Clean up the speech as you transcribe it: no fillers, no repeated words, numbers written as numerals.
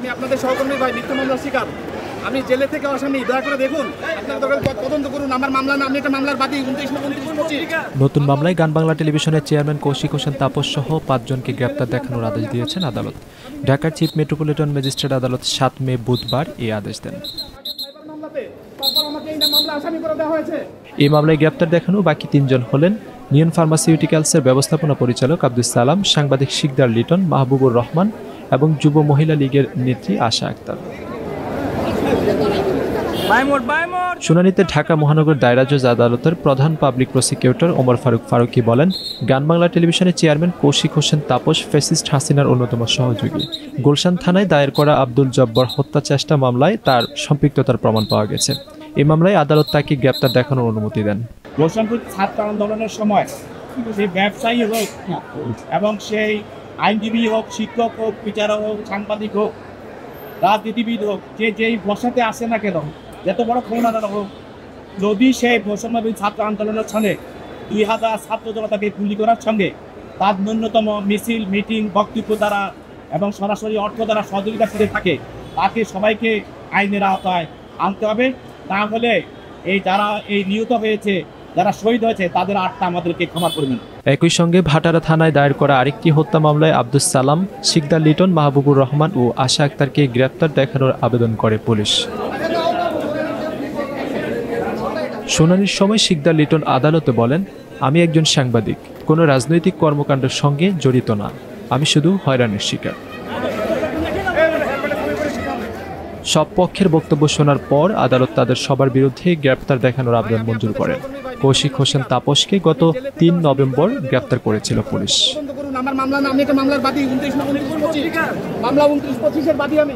আমি আপনাদের সহকর্মী ভাই, মিথ্যা মামলার শিকার। আমি জেলে থেকে আসামি, দয়া করে দেখুন, আপনারা তদন্ত করুন। আমার মামলা না, আমি একটা মামলার বাদী। 29-25 নতুন মামলায় গান বাংলা টেলিভিশনের চেয়ারম্যান কৌশিক হোসেন তাপস সহ 5 জনকে গ্রেপ্তার দেখানোর আদেশ দিয়েছেন আদালত। ঢাকার চিফ মেট্রোপলিটন ম্যাজিস্ট্রেট আদালত 7 মে বুধবার এই আদেশ দেন। এই মামলায় গ্রেপ্তার দেখানো বাকি 3 জন হলেন নিয়ন ফার্মাসিউটিক্যালসের ব্যবস্থাপনা পরিচালক আব্দুল সালাম, সাংবাদিক শিকদার লিটন, মাহবুবুর রহমান এবং যুব মহিলা লীগের নেত্রী আশা আক্তার। শুনানিতে ঢাকা মহানগর দায়রা জজ আদালতের প্রধান পাবলিক প্রসিকিউটর ওমর ফারুক ফারুকী বলেন, গান বাংলা টেলিভিশনের চেয়ারম্যান কৌশিক হোসেন তাপস ফ্যাসিস্ট হাসিনার অন্যতম সহযোগী। গুলশান থানায় দায়ের করা আব্দুল জব্বার হত্যা চেষ্টা মামলায় তার সম্পৃক্ততার প্রমাণ পাওয়া গেছে। এই মামলায় আদালত তাকে গ্রেপ্তার দেখানোর অনুমতি দেন। গুলশানপুর ছাত্র আন্দোলনের সময় সেই ব্যবসায়ী হোক এবং সেই আইনজীবী হোক, শিক্ষক হোক, বিচারক হোক, সাংবাদিক হোক, রাজনীতিবিদ হোক, যে যেই বসাতে আসে না কেন, যত বড় ক্ষমতা হোক, যদি সেই বৈষম্যবিরোধী ছাত্র আন্দোলনের সঙ্গে 2000 ছাত্র জনতাকে গুলি করার সঙ্গে তার ন্যূনতম মিছিল, মিটিং, বক্তব্য দ্বারা এবং সরাসরি অর্থ দ্বারা সহযোগিতা করে থাকে, তাকে সবাইকে আইনের আওতায় আনতে হবে। তাহলে যারা নিহত হয়েছে, যারা শহীদ হয়েছে, তাদের আত্মা আমাদেরকে ক্ষমা করবেন। একই সঙ্গে ভাটারা থানায় দায়ের করা আরেকটি হত্যা মামলায় আব্দুল সালাম, শিকদার লিটন, মাহবুবুর রহমান ও আশা আক্তারকে গ্রেপ্তার দেখানোর আবেদন করে পুলিশ। শুনানির সময় শিকদার লিটন আদালতে বলেন, আমি একজন সাংবাদিক, কোনো রাজনৈতিক কর্মকাণ্ডের সঙ্গে জড়িত না, আমি শুধু হয়রানির শিকার। সব পক্ষের বক্তব্য শোনার পর আদালত তাদের সবার বিরুদ্ধে গ্রেপ্তার দেখানোর আবেদন মঞ্জুর করেন। কৌশিক হোসেন তাপসকে গত 3 নভেম্বর গ্রেপ্তার করেছিল পুলিশ। আমার মামলা না, আমি একটা মামলার বাদী। 29-25 মামলা 29-25-এর বাদী আমি।